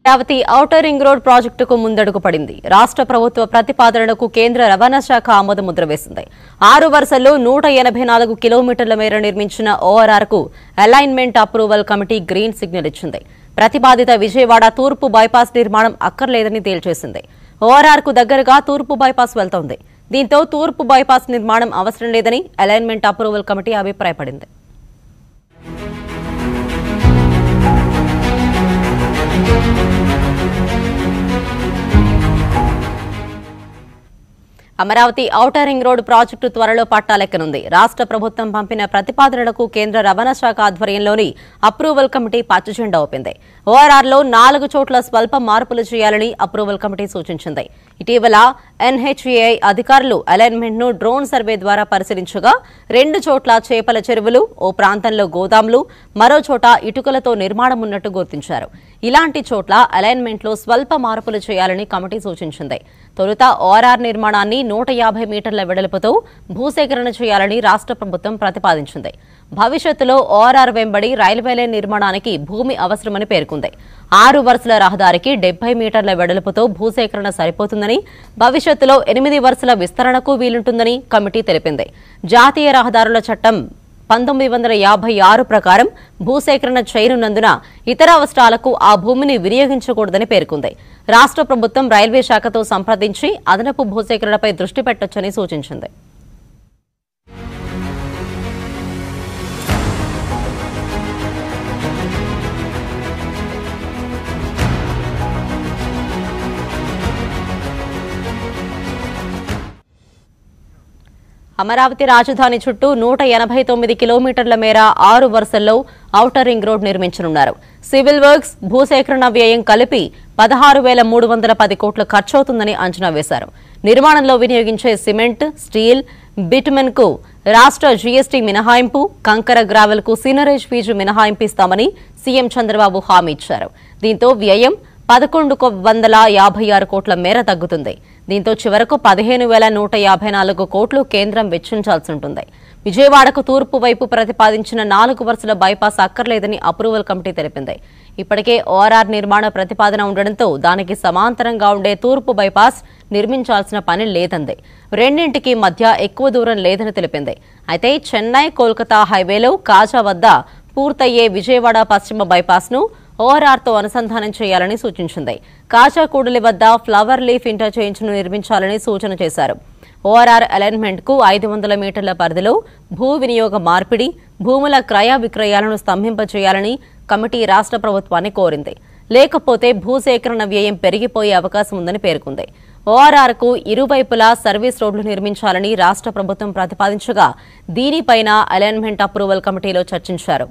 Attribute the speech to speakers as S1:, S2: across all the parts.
S1: Amaravati outer ring road ప్రాజెక్టుకు ముందడుగు పడింది. రాష్ట్ర ప్రభుత్వ ప్రతిపాదనకు కేంద్ర రవాణా శాఖ ఆమోద ముద్ర వేసింది. 6 వరుసల్లో 184 కిలోమీటర్ల మేర నిర్మించిన ఓఆర్ఆర్ కు alignment approval committee green signal ఇచ్చింది. ప్రతిపాదిత విజయవాడ తూర్పు బైపాస్ నిర్మాణం అక్కర్లేదని తేల్చేసింది. ఓఆర్ఆర్ కు దగ్గరగా తూర్పు బైపాస్ వెళ్తోంది. దీంతో తూర్పు బైపాస్ నిర్మాణం అవసరం లేదని అలైన్మెంట్ అప్రూవల్ కమిటీ అభిప్రాయపడింది. Amaravati outer ring road project త్వరలో పట్టాలెక్కనుంది. రాష్ట్ర ప్రభుత్వం పంపిన ప్రతిపాదనలకు కేంద్ర రవాణా శాఖ ఆధ్వర్యంలోని అప్రూవల్ కమిటీ పచ్చజెండా ఊపింది. ఓఆర్ఆర్లో 4 చోట్ల స్వల్ప మార్పులు చేయాలని అప్రూవల్ కమిటీ సూచించింది. ఇటీవల ఎన్హెచ్ఏఐ అధికారులు అలైన్మెంట్ ను డ్రోన్ సర్వే ద్వారా పరిశీలించగా 2 చోట్ల చేపల చెరువులు, ఓ ప్రాంతంలో గోదాంలు, మరో చోట ఇటుకలతో నిర్మాణం ఉన్నట్టు గుర్తించారు. ఇలాంటి చోట్ల అలైన్మెంట్ లో స్వల్ప మార్పులు చేయాలని కమిటీ సూచించింది. తొలుత ఓఆర్ఆర్ నిర్మాణాన్ని 150 మీటర్ల వెడల్పుతో భూసేకరణ చేయాలని రాష్ట్ర ప్రభుత్వం ప్రతిపాదించింది. భవిష్యత్తులో ఓఆర్ఆర్ వెంబడి రైల్వే లైన్ నిర్మాణానికి భూమి అవసరమని పేర్కొంది. 6 వరుసల రహదారికి 70 మీటర్ల వెడల్పుతో భూసేకరణ సరిపోతుందని, భవిష్యత్తులో 8 వరుసల విస్తరణకు వీలుంటుందని కమిటీ తెలిపింది. జాతీయ రహదారుల చట్టం 1956 ప్రకారం భూసేకరణ చేయనున్నందున ఇతర అవసరాలకు ఆ భూమిని వినియోగించకూడదని పేర్కొంది. రాష్ట్ర ప్రభుత్వం రైల్వే శాఖతో సంప్రదించి అదనపు భూసేకరణపై దృష్టి పెట్టొచ్చని సూచించింది. అమరావతి రాజధాని చుట్టూ 189 కిలోమీటర్ల మేర 6 వరుసల్లో ఔటర్ రింగ్ రోడ్ నిర్మించనున్నారు. సివిల్ వర్క్స్, భూసేకరణ వ్యయం కలిపి 16,310 కోట్లు ఖర్చవుతుందని అంచనా వేశారు. నిర్మాణంలో వినియోగించే సిమెంట్, స్టీల్, బిటుమెన్ కు రాష్ట్ర జీఎస్టీ మినహాయింపు, కంకర గ్రావెల్ కు సీనరేజ్ ఫీజు మినహాయింపు ఇస్తామని సీఎం చంద్రబాబు హామీ ఇచ్చారు. దీంతో వ్యయం 1156 కోట్ల మేర తగ్గుతుంది. దీంతో చివరకు 15,154 కోట్లు కేంద్రం వెచ్చించాల్సి ఉంటుంది. విజయవాడకు తూర్పు వైపు ప్రతిపాదించిన 4 వరుసల బైపాస్ అక్కర్లేదని అప్రూవల్ కమిటీ తెలిపింది. ఇప్పటికే ఓఆర్ఆర్ నిర్మాణ ప్రతిపాదన ఉండడంతో దానికి సమాంతరంగా ఉండే తూర్పు బైపాస్ నిర్మించాల్సిన పని లేదంది. రెండింటికి మధ్య ఎక్కువ దూరం లేదని తెలిపింది. అయితే చెన్నై కోల్కతా హైవేలో కాజా వద్ద పూర్తయ్యే విజయవాడ పశ్చిమ బైపాస్ ను ఓఆర్ఆర్ తో అనుసంధానం చేయాలని సూచించింది. కాచాకూడలి వద్ద ఫ్లవర్ లీఫ్ ఇంటర్చేంజ్ ను నిర్మించాలని సూచన చేశారు. ఓఆర్ఆర్ అలైన్మెంట్ కు 500 మీటర్ల పరిధిలో భూ వినియోగ మార్పిడి, భూముల క్రయ విక్రయాలను స్తంభింపచేయాలని కమిటీ రాష్ట్ర ప్రభుత్వాన్ని కోరింది. లేకపోతే భూసేకరణ వ్యయం పెరిగిపోయే అవకాశం ఉందని పేర్కొంది. ఓఆర్ఆర్ కు ఇరువైపులా సర్వీస్ రోడ్లు నిర్మించాలని రాష్ట్ర ప్రభుత్వం ప్రతిపాదించగా దీనిపైన అలైన్మెంట్ అప్రూవల్ కమిటీలో చర్చించారు.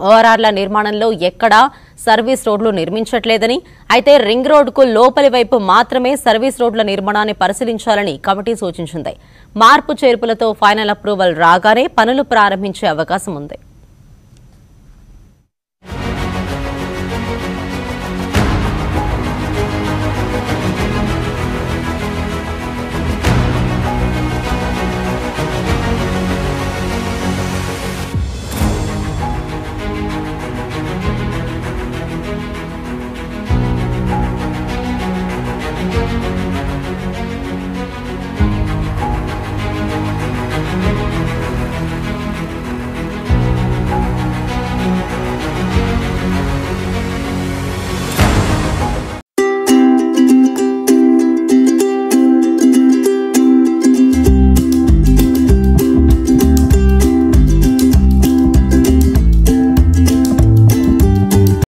S1: ఓఆర్ఆర్ల నిర్మాణంలో ఎక్కడా సర్వీస్ రోడ్లు నిర్మించట్లేదని, అయితే రింగ్ రోడ్డుకు లోపలి వైపు మాత్రమే సర్వీస్ రోడ్ల నిర్మాణాన్ని పరిశీలించాలని కమిటీ సూచించింది. మార్పు చేర్పులతో ఫైనల్ అప్రూవల్ రాగానే పనులు ప్రారంభించే అవకాశం ఉంది.